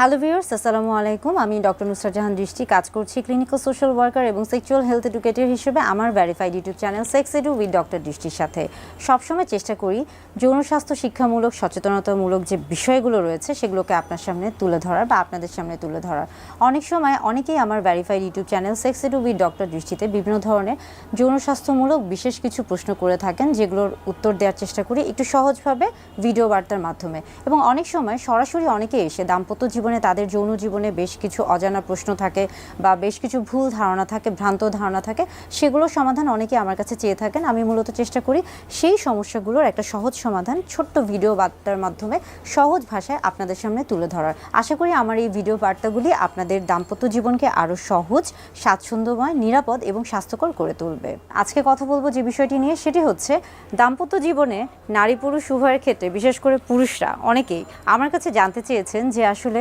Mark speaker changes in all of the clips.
Speaker 1: Hello viewers, আসসালামু আলাইকুম। আমি ডক্টর নুসরাত জাহান দৃষ্টি কাজ করছি ক্লিনিক্যাল সোশ্যাল ওয়ার্কার এবং সেক্সুয়াল হেলথ এডুকেটর হিসেবে আমার verified YouTube channel sex edu with doctor দৃষ্টির সাথে সবসময় চেষ্টা করি যৌন স্বাস্থ্য শিক্ষামূলক সচেতনতামূলক যে বিষয়গুলো রয়েছে সেগুলোকে আপনার সামনে তুলে ধরার বা আপনাদের সামনে তুলে ধরার। অনেক সময় অনেকেই আমার verified YouTube channel sex edu with doctor দৃষ্টিতে বিভিন্ন ধরনের যৌন স্বাস্থ্যমূলক বিশেষ কিছু প্রশ্ন করে থাকেন, যেগুলোর উত্তর দেওয়ার চেষ্টা করি একটু সহজভাবে ভিডিও বার্তার মাধ্যমে। এবং অনেক সময় সরাসরি অনেকে এসে দাম্পত্য জীবনে তাদের যৌন জীবনে বেশ কিছু অজানা প্রশ্ন থাকে বা বেশ কিছু ভুল ধারণা থাকে, ভ্রান্ত ধারণা থাকে, সেগুলোর সমাধান অনেকে আমার কাছে চেয়ে থাকেন। আমি মূলত চেষ্টা করি সেই সমস্যাগুলোর একটা সহজ সমাধান ছোট্ট ভিডিও বার্তার মাধ্যমে সহজ ভাষায় আপনাদের সামনে তুলে ধরার। আশা করি আমার এই ভিডিও বার্তাগুলি আপনাদের দাম্পত্য জীবনকে আরও সহজ, স্বাচ্ছন্দ্যময়, নিরাপদ এবং স্বাস্থ্যকর করে তুলবে। আজকে কথা বলবো যে বিষয়টি নিয়ে, সেটি হচ্ছে দাম্পত্য জীবনে নারী পুরুষ উভয়ের ক্ষেত্রে, বিশেষ করে পুরুষরা অনেকেই আমার কাছে জানতে চেয়েছেন যে আসলে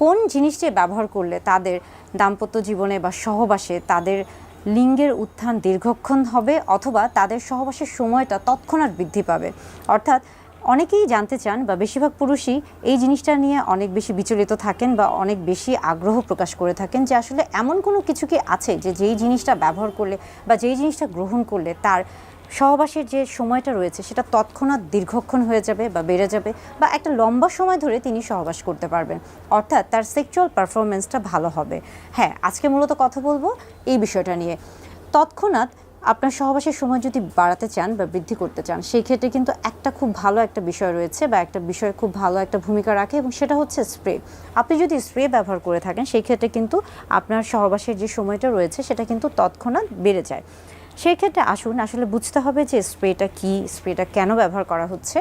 Speaker 1: কোন জিনিসটি ব্যবহার করলে তাদের দাম্পত্য জীবনে বা সহবাসে তাদের লিঙ্গের উত্থান দীর্ঘক্ষণ হবে অথবা তাদের সহবাসের সময়টা তৎক্ষণাৎ বৃদ্ধি পাবে। অর্থাৎ অনেকেই জানতে চান বা বেশিরভাগ পুরুষই এই জিনিসটা নিয়ে অনেক বেশি বিচলিত থাকেন বা অনেক বেশি আগ্রহ প্রকাশ করে থাকেন যে আসলে এমন কোনো কিছু কি আছে যে যেই জিনিসটা ব্যবহার করলে বা যেই জিনিসটা গ্রহণ করলে তার সহবাসের যে সময়টা রয়েছে সেটা তৎক্ষণাৎ দীর্ঘক্ষণ হয়ে যাবে বা বেড়ে যাবে বা একটা লম্বা সময় ধরে তিনি সহবাস করতে পারবেন, অর্থাৎ তার সেক্সুয়াল পারফরমেন্সটা ভালো হবে। হ্যাঁ, আজকে মূলত কথা বলবো এই বিষয়টা নিয়ে। তৎক্ষণাৎ আপনার সহবাসের সময় যদি বাড়াতে চান বা বৃদ্ধি করতে চান, সেই ক্ষেত্রে কিন্তু একটা খুব ভালো একটা বিষয় রয়েছে বা একটা বিষয় খুব ভালো একটা ভূমিকা রাখে, এবং সেটা হচ্ছে স্প্রে। আপনি যদি স্প্রে ব্যবহার করে থাকেন সেই ক্ষেত্রে কিন্তু আপনার সহবাসের যে সময়টা রয়েছে সেটা কিন্তু তৎক্ষণাৎ বেড়ে যায়। সেই ক্ষেত্রে আসুন আসলে বুঝতে হবে যে স্প্রেটা কী, স্প্রেটা কেন ব্যবহার করা হচ্ছে,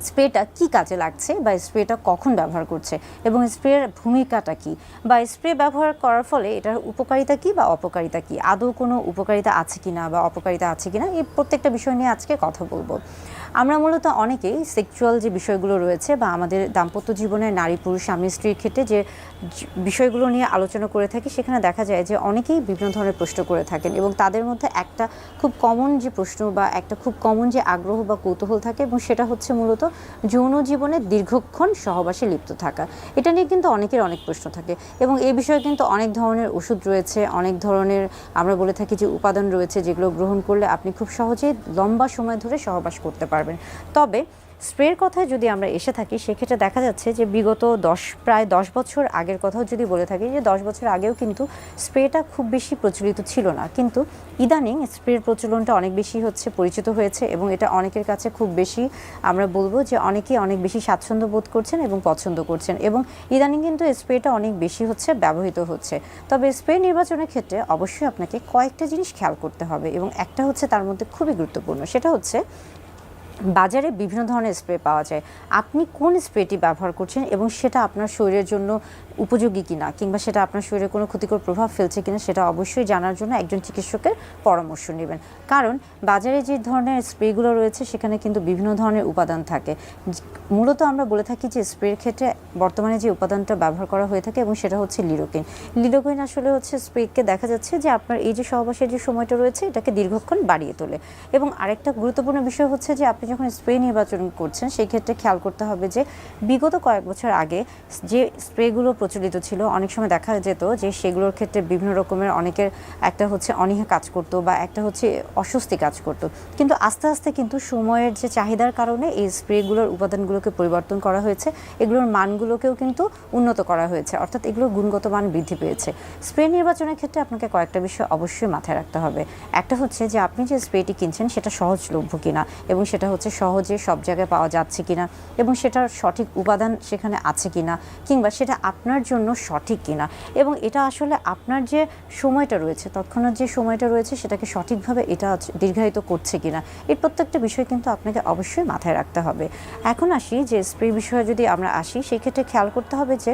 Speaker 1: স্প্রেটা কী কাজে লাগছে বা স্প্রেটা কখন ব্যবহার করছে এবং স্প্রের ভূমিকাটা কী, বা স্প্রে ব্যবহার করার ফলে এটার উপকারিতা কী বা অপকারিতা কী, আদৌ কোনো উপকারিতা আছে কি না বা অপকারিতা আছে কি না, এই প্রত্যেকটা বিষয় নিয়ে আজকে কথা বলবো। আমরা মূলত অনেকেই সেক্সুয়াল যে বিষয়গুলো রয়েছে বা আমাদের দাম্পত্য জীবনে নারী পুরুষ স্বামী স্ত্রীর ক্ষেত্রে যে বিষয়গুলো নিয়ে আলোচনা করে থাকি, সেখানে দেখা যায় যে অনেকেই বিভিন্ন ধরনের প্রশ্ন করে থাকেন এবং তাদের মধ্যে একটা খুব কমন যে প্রশ্ন বা একটা খুব কমন যে আগ্রহ বা কৌতূহল থাকে, এবং সেটা হচ্ছে মূলত যৌন জীবনে দীর্ঘক্ষণ সহবাসে লিপ্ত থাকা। এটা নিয়ে কিন্তু অনেকের অনেক প্রশ্ন থাকে এবং এই বিষয়ে কিন্তু অনেক ধরনের ওষুধ রয়েছে, অনেক ধরনের আমরা বলে থাকি যে উপাদান রয়েছে, যেগুলো গ্রহণ করলে আপনি খুব সহজেই লম্বা সময় ধরে সহবাস করতে পারবেন। তবে স্প্রের কথায় যদি আমরা এসে থাকি, সেক্ষেত্রে দেখা যাচ্ছে যে বিগত প্রায় 10 বছর আগের কথাও যদি বলে থাকি, যে 10 বছর আগেও কিন্তু স্প্রেটা খুব বেশি প্রচলিত ছিল না, কিন্তু ইদানিং স্প্রের প্রচলনটা অনেক বেশি হচ্ছে, পরিচিত হয়েছে এবং এটা অনেকের কাছে খুব বেশি, আমরা বলবো যে অনেকেই অনেক বেশি স্বাচ্ছন্দ্য বোধ করছেন এবং পছন্দ করছেন, এবং ইদানিং কিন্তু স্প্রেটা অনেক বেশি হচ্ছে, ব্যবহৃত হচ্ছে। তবে স্প্রে নির্বাচনের ক্ষেত্রে অবশ্যই আপনাকে কয়েকটা জিনিস খেয়াল করতে হবে, এবং একটা হচ্ছে তার মধ্যে খুবই গুরুত্বপূর্ণ, সেটা হচ্ছে বাজারে বিভিন্ন ধরনের স্প্রে পাওয়া যায়। আপনি কোন স্প্রেটি ব্যবহার করছেন এবং সেটা আপনার শরীরের জন্য উপযোগী কিনা, কিংবা সেটা আপনার শরীরে কোনো ক্ষতিকর প্রভাব ফেলছে কিনা, সেটা অবশ্যই জানার জন্য একজন চিকিৎসকের পরামর্শ নেবেন। কারণ বাজারে যে ধরনের স্প্রেগুলো রয়েছে সেখানে কিন্তু বিভিন্ন ধরনের উপাদান থাকে। মূলত আমরা বলে থাকি যে স্প্রের ক্ষেত্রে বর্তমানে যে উপাদানটা ব্যবহার করা হয়ে থাকে এবং সেটা হচ্ছে লিডোকেইন। লিডোকেইন আসলে হচ্ছে স্প্রেকে দেখা যাচ্ছে যে আপনার এই যে সহবাসের যে সময়টা রয়েছে এটাকে দীর্ঘক্ষণ বাড়িয়ে তোলে। এবং আরেকটা গুরুত্বপূর্ণ বিষয় হচ্ছে যে আপনি যখন স্প্রে নির্বাচন করছেন সেই ক্ষেত্রে খেয়াল করতে হবে যে বিগত কয়েক বছর আগে যে স্প্রেগুলো প্রচলিত ছিল, অনেক সময় দেখা যেত যে সেগুলোর ক্ষেত্রে বিভিন্ন রকমের অনেকের একটা হচ্ছে অনীহা কাজ করতো বা একটা হচ্ছে অস্বস্তি কাজ করতো, কিন্তু আস্তে আস্তে কিন্তু সময়ের যে চাহিদার কারণে এই স্প্রেগুলোর উপাদানগুলোকে পরিবর্তন করা হয়েছে, এগুলোর মানগুলোকেও কিন্তু উন্নত করা হয়েছে, অর্থাৎ এগুলোর গুণগত মান বৃদ্ধি পেয়েছে। স্প্রে নির্বাচনের ক্ষেত্রে আপনাকে কয়েকটা বিষয় অবশ্যই মাথায় রাখতে হবে। একটা হচ্ছে যে আপনি যে স্প্রেটি কিনছেন সেটা সহজলভ্য কিনা, এবং সেটা হচ্ছে সহজে সব জায়গায় পাওয়া যাচ্ছে কিনা, এবং সেটার সঠিক উপাদান সেখানে আছে কিনা, কিংবা সেটা আপনার জন্য সঠিক কিনা, এবং এটা আসলে আপনার যে সময়টা রয়েছে, তৎক্ষণাৎ যে সময়টা রয়েছে সেটাকে সঠিকভাবে এটা দীর্ঘায়িত করছে কিনা, এই প্রত্যেকটা বিষয় কিন্তু আপনাকে অবশ্যই মাথায় রাখতে হবে। এখন আসি যে স্প্রে বিষয়ে যদি আমরা আসি, সেই ক্ষেত্রে খেয়াল করতে হবে যে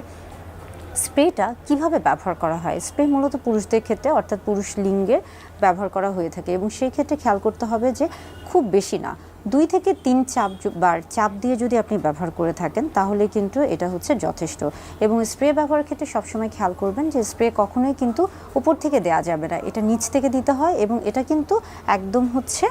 Speaker 1: স্প্রেটা কিভাবে ব্যবহার করা হয়। স্প্রে মূলত পুরুষদের ক্ষেত্রে, অর্থাৎ পুরুষ লিঙ্গে ব্যবহার করা হয়ে থাকে, এবং সেই ক্ষেত্রে খেয়াল করতে হবে যে খুব বেশি না, 2 থেকে 3 বার চাপ দিয়ে যদি আপনি ব্যবহার করে থাকেন তাহলে কিন্তু এটা হচ্ছে যথেষ্ট। এবং স্প্রে ব্যবহারের ক্ষেত্রে সবসময় খেয়াল করবেন যে স্প্রে কখনোই কিন্তু উপর থেকে দেওয়া যাবে না, এটা নিচ থেকে দিতে হয়, এবং এটা কিন্তু একদম হচ্ছে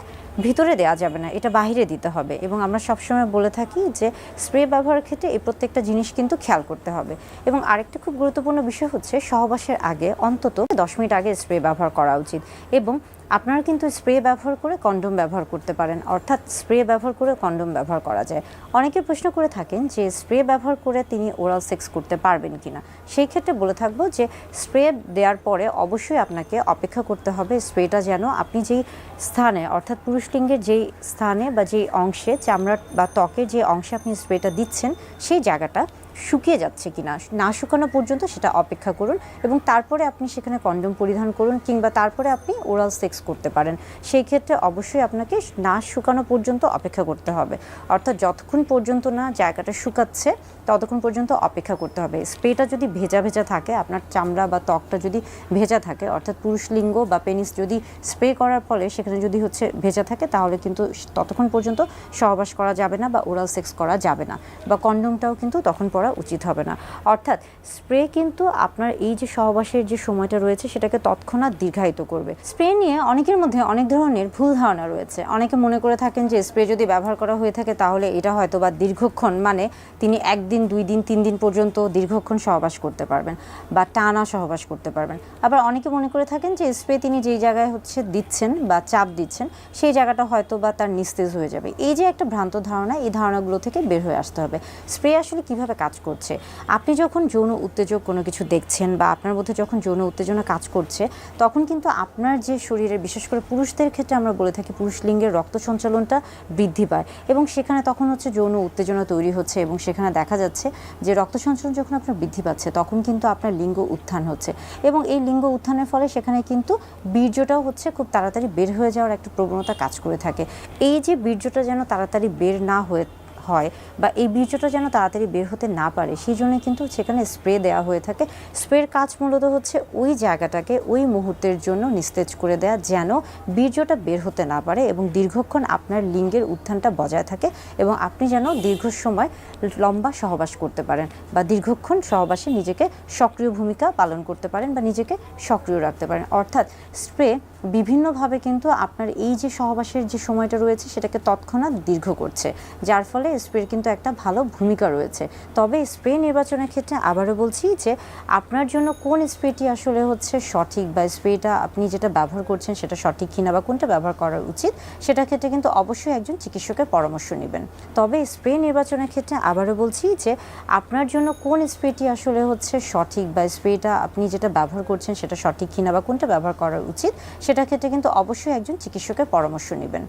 Speaker 1: ভিতরে দেওয়া যাবে না, এটা বাহিরে দিতে হবে। এবং আমরা সবসময় বলে থাকি যে স্প্রে ব্যবহারের ক্ষেত্রে এই প্রত্যেকটা জিনিস কিন্তু খেয়াল করতে হবে। এবং আরেকটা খুব গুরুত্বপূর্ণ বিষয় হচ্ছে সহবাসের আগে অন্তত 10 মিনিট আগে স্প্রে ব্যবহার করা উচিত। এবং আপনারা কিন্তু স্প্রে ব্যবহার করে কন্ডোম ব্যবহার করতে পারেন, অর্থাৎ স্প্রে ব্যবহার করে কন্ডোম ব্যবহার করা যায়। অনেকে প্রশ্ন করে থাকেন যে স্প্রে ব্যবহার করে তিনি ওরাল সেক্স করতে পারবেন কিনা। সেই ক্ষেত্রে বলে থাকবো যে স্প্রে দেওয়ার পরে অবশ্যই আপনাকে অপেক্ষা করতে হবে স্প্রেটা যেন আপনি যেই স্থানে, অর্থাৎ পুরুষলিঙ্গের যেই স্থানে বা যেই অংশে, চামড়া বা ত্বকের যে অংশে আপনি স্প্রেটা দিচ্ছেন সেই জায়গাটা শুকিয়ে যাচ্ছে কিনা, না শুকানো পর্যন্ত সেটা অপেক্ষা করুন। এবং তারপরে আপনি সেখানে কন্ডোম পরিধান করুন, কিংবা তারপরে আপনি ওরাল সেক্স করতে পারেন। সেই ক্ষেত্রে অবশ্যই আপনাকে না শুকানো পর্যন্ত অপেক্ষা করতে হবে, অর্থাৎ যতক্ষণ পর্যন্ত না জায়গাটা শুকাচ্ছে ততক্ষণ পর্যন্ত অপেক্ষা করতে হবে। স্প্রেটা যদি ভেজা ভেজা থাকে, আপনার চামড়া বা ত্বকটা যদি ভেজা থাকে, অর্থাৎ পুরুষলিঙ্গ বা পেনিস যদি স্প্রে করার ফলে সেখানে যদি ভেজা থাকে, তাহলে কিন্তু ততক্ষণ পর্যন্ত সহবাস করা যাবে না বা ওরাল সেক্স করা যাবে না, বা কন্ডোমটাও কিন্তু তখন পরা উচিত হবে না। অর্থাৎ স্প্রে কিন্তু আপনার এই যে সহবাসের যে সময়টা রয়েছে সেটাকে তৎক্ষণাৎ দীর্ঘায়িত করবে। স্প্রে নিয়ে অনেকের মধ্যে অনেক ধরনের ভুল ধারণা রয়েছে। অনেকে মনে করে থাকেন যে স্প্রে যদি ব্যবহার করা হয়ে থাকে তাহলে এটা হয়তো বা দীর্ঘক্ষণ, মানে তিনি 1 দিন 2 দিন 3 দিন পর্যন্ত দীর্ঘক্ষণ সহবাস করতে পারবেন বা টানা সহবাস করতে পারবেন। আবার অনেকে মনে করে থাকেন যে স্প্রে তিনি যেই জায়গায় দিচ্ছেন বা চাপ দিচ্ছেন সেই জায়গাটা হয়তো বা তার নিস্তেজ হয়ে যাবে। এই যে একটা ভ্রান্ত ধারণা, এই ধারণাগুলো থেকে বের হয়ে আসতে হবে। স্প্রে আসলে কিভাবে কাজ করছে, আপনি যখন যৌন উত্তেজক কোনো কিছু দেখছেন বা আপনার মধ্যে যখন যৌন উত্তেজনা কাজ করছে, তখন কিন্তু আপনার যে শরীরে, বিশেষ করে পুরুষদের ক্ষেত্রে আমরা বলে থাকি পুরুষলিঙ্গের রক্ত সঞ্চালনটা বৃদ্ধি পায় এবং সেখানে তখন যৌন উত্তেজনা তৈরি হচ্ছে এবং সেখানে দেখা যাচ্ছে যে রক্ত সঞ্চালন যখন আপনার বৃদ্ধি পাচ্ছে তখন কিন্তু আপনার লিঙ্গ উত্থান হচ্ছে এবং এই লিঙ্গ উত্থানের ফলে সেখানে কিন্তু বীর্যটাও খুব তাড়াতাড়ি বের হয়ে যাওয়ার একটা প্রবণতা কাজ করে থাকে। এই যে বীর্যটা যেন তাড়াতাড়ি বের না হয় বা এই বীর্যটা যেন তাড়াতাড়ি বের হতে না পারে, সেই জন্য কিন্তু সেখানে স্প্রে দেওয়া হয়ে থাকে। স্প্রের কাজ মূলত ওই জায়গাটাকে ওই মুহূর্তের জন্য নিস্তেজ করে দেয়া, যেন বীর্যটা বের হতে না পারে এবং দীর্ঘক্ষণ আপনার লিঙ্গের উত্থানটা বজায় থাকে এবং আপনি যেন দীর্ঘ সময় লম্বা সহবাস করতে পারেন বা দীর্ঘক্ষণ সহবাসে নিজেকে সক্রিয় ভূমিকা পালন করতে পারেন বা নিজেকে সক্রিয় রাখতে পারেন। অর্থাৎ স্প্রে বিভিন্নভাবে কিন্তু আপনার এই যে সহবাসের যে সময়টা রয়েছে সেটাকে তৎক্ষণাৎ দীর্ঘ করছে, যার ফলে স্প্রের কিন্তু একটা ভালো ভূমিকা রয়েছে। তবে স্প্রে নির্বাচনের ক্ষেত্রে আবারও বলছি যে আপনার জন্য কোন স্প্রেটি আসলে সঠিক বা স্প্রেটা আপনি যেটা ব্যবহার করছেন সেটা সঠিক কিনা বা কোনটা ব্যবহার করা উচিত, সেটার ক্ষেত্রে কিন্তু অবশ্যই একজন চিকিৎসকের পরামর্শ নেবেন। তবে স্প্রে নির্বাচনের ক্ষেত্রে আবারও বলছি যে আপনার জন্য কোন স্প্রেটি আসলে সঠিক বা স্প্রেটা আপনি যেটা ব্যবহার করছেন সেটা সঠিক কিনা বা কোনটা ব্যবহার করা উচিত, সেটার ক্ষেত্রে কিন্তু অবশ্যই একজন চিকিৎসকের পরামর্শ নেবেন।